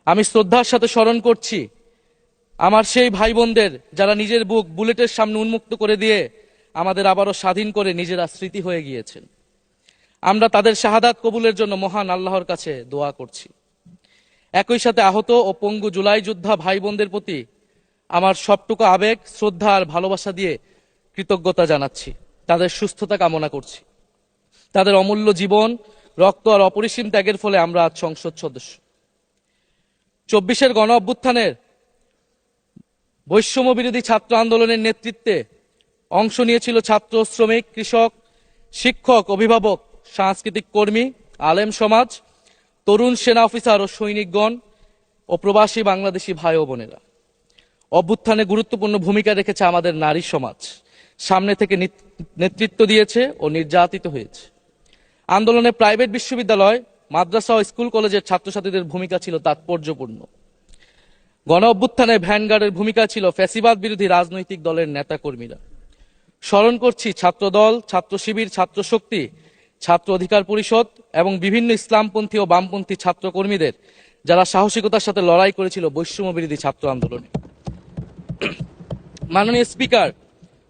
আমি শ্রদ্ধার সাথে স্মরণ করছি আমার সেই ভাই বোনদের যারা নিজের বুক বুলেটের সামনে উন্মুক্ত করে দিয়ে আমাদের আবারও স্বাধীন করে নিজেরা স্মৃতি হয়ে গিয়েছেন। আমরা তাদের শাহাদাত কবুলের জন্য মহান আল্লাহর কাছে দোয়া করছি। একই সাথে আহত ও পঙ্গু জুলাই যোদ্ধা ভাই বোনদের প্রতি আমার সবটুকু আবেগ, শ্রদ্ধা আর ভালোবাসা দিয়ে কৃতজ্ঞতা জানাচ্ছি। তাদের সুস্থতা কামনা করছি। তাদের অমূল্য জীবন, রক্ত আর অপরিসীম ত্যাগের ফলে আমরা আজ সংসদ সদস্য। 24-এর গণ অভ্যুত্থানের বৈষম্য বিরোধী ছাত্র আন্দোলনের নেতৃত্বে অংশ নিয়েছিল ছাত্র, শ্রমিক, কৃষক, শিক্ষক, অভিভাবক, সাংস্কৃতিক কর্মী, আলেম সমাজ, তরুণ সেনা অফিসার ও সৈনিকগণ ও প্রবাসী বাংলাদেশি ভাই ও বোনেরা। অভ্যুত্থানে গুরুত্বপূর্ণ ভূমিকা রেখেছে আমাদের নারী সমাজ। সামনে থেকে নেতৃত্ব দিয়েছে ও নির্যাতিত হয়েছে। আন্দোলনে প্রাইভেট বিশ্ববিদ্যালয়, মাদ্রাসা ও স্কুল কলেজের ছাত্রছাত্রীদের ভূমিকা ছিল তাৎপর্যপূর্ণ। গণ অভ্যুত্থানে ভ্যানগার্ডের ভূমিকা ছিল ফ্যাসিবাদ বিরোধী রাজনৈতিক দলের নেতাকর্মীরা। স্মরণ করছি ছাত্রদল, ছাত্র শিবির, ছাত্র শক্তি, ছাত্র অধিকার পরিষদ এবং বিভিন্ন ইসলামপন্থী ও বামপন্থী ছাত্র কর্মীদের যারা সাহসিকতার সাথে লড়াই করেছিল বৈষম্য বিরোধী ছাত্র আন্দোলনে। মাননীয় স্পিকার,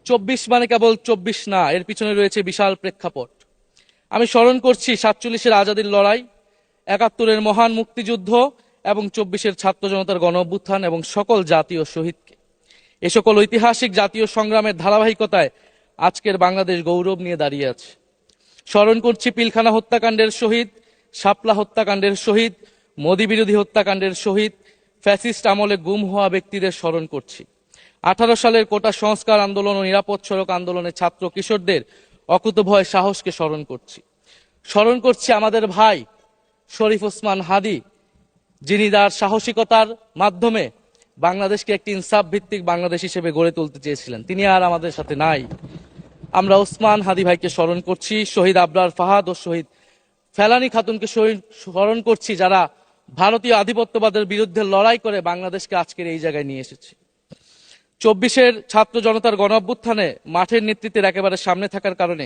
24 মানে কেবল 24 না, এর পিছনে রয়েছে বিশাল প্রেক্ষাপট। আমি স্মরণ করছি 47-এর আজাদীর লড়াই, 71-এর মহান মুক্তিযুদ্ধ এবং 24-এর ছাত্র জনতার গণ অভ্যুত্থান এবং সকল জাতীয় শহীদকে। এ সকল ঐতিহাসিক জাতীয় সংগ্রামের ধারাবাহিকতায় আজকের বাংলাদেশ গৌরব নিয়ে দাঁড়িয়ে আছে। স্মরণ করছি পিলখানা হত্যাকাণ্ডের শহীদ, শাপলা হত্যাকাণ্ডের শহীদ, মোদী বিরোধী হত্যাকাণ্ডের শহীদ, ফ্যাসিস্ট আমলে গুম হওয়া ব্যক্তিদের স্মরণ করছি। 18 সালের কোটা সংস্কার আন্দোলন ও নিরাপদ সড়ক আন্দোলনে ছাত্র কিশোরদের অকুতোভয় সাহসকে স্মরণ করছি। স্মরণ করছি আমাদের ভাই শরীফ ওসমান হাদী, যিনি তার সাহসিকতার মাধ্যমে বাংলাদেশকে একটি ইনসাফ ভিত্তিক বাংলাদেশ হিসেবে গড়ে তুলতে চেয়েছিলেন। তিনি আর আমাদের সাথে নাই। আমরা ওসমান হাদী ভাইকে স্মরণ করছি। শহীদ আবরার ফাহাদ ও শহীদ ফেলানী খাতুনকে স্মরণ করছি, যারা ভারতীয় আধিপত্যবাদের বিরুদ্ধে লড়াই করে বাংলাদেশকে আজকের এই জায়গায় নিয়ে এসেছে। 24-এর ছাত্র জনতার গণ অভ্যুত্থানে মাঠের নেতৃত্বের একেবারে সামনে থাকার কারণে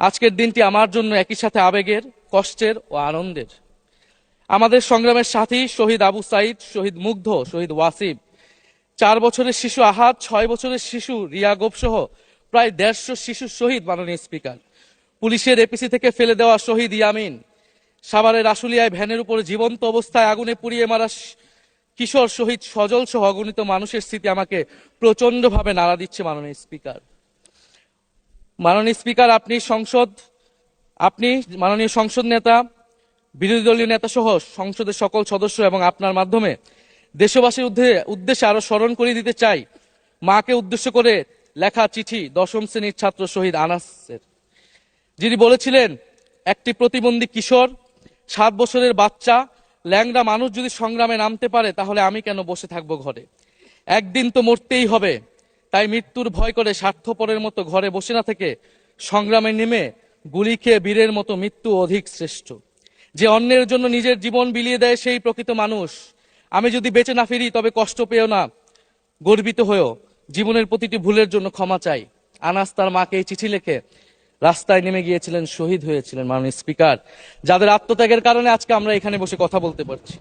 আজকের দিনটি আমার জন্য একই সাথে আবেগের, কষ্টের ও আনন্দের। আমাদের সংগ্রামের সাথী শহীদ আবু সাইদ, শহীদ মুগ্ধ, শহীদ ওয়াসিব, 4 বছরের শিশু আহাদ, 6 বছরের শিশু রিয়া গোপ সহ প্রায় 150 শিশু শহীদ। মাননীয় স্পিকার, পুলিশের এপিসি থেকে ফেলে দেওয়া শহীদ ইয়ামিন, সাভারের আশুলিয়ায় ভ্যানের উপরে জীবন্ত অবস্থায় আগুনে পুড়িয়ে মারা কিশোর শহীদ সজল সহ অগণিত মানুষের স্মৃতি আমাকে প্রচন্ডভাবে নাড়া দিচ্ছে। মাননীয় স্পিকার, আপনি মাননীয় সংসদ নেতা, বিরোধী দলীয় নেতা সহ সংসদের সকল সদস্য এবং আপনার মাধ্যমে দেশবাসীর উদ্দেশ্যে আরো স্মরণ করিয়ে দিতে চাই মাকে উদ্দেশ্য করে লেখা চিঠি 10ম শ্রেণীর ছাত্র শহীদ আনাসের, যিনি বলেছিলেন, একটি প্রতিবন্ধী কিশোর, 7 বছরের বাচ্চা, ল্যাংড়া মানুষ যদি সংগ্রামে নামতে পারে তাহলে আমি কেন বসে থাকবো ঘরে? একদিন তো মরতেই হবে, তাই মৃত্যুর ভয় করে স্বার্থপরের মতো ঘরে বসে না থেকে সংগ্রামে নেমে গুলি খেয়ে বীরের মতো মৃত্যু অধিক শ্রেষ্ঠ। যে অন্যের জন্য নিজের জীবন বিলিয়ে দেয় সেই প্রকৃত মানুষ। আমি যদি বেঁচে না ফিরি তবে কষ্ট পেও না, গর্বিত হয়েও জীবনের প্রতিটি ভুলের জন্য ক্ষমা চাই। আনাস তার মাকে এই চিঠি লিখে রাস্তায় নেমে গিয়েছিলেন, শহীদ হয়েছিলেন। মাননীয় স্পিকার, যাদের আত্মত্যাগের কারণে আজকে আমরা এখানে বসে কথা বলতে পারছি।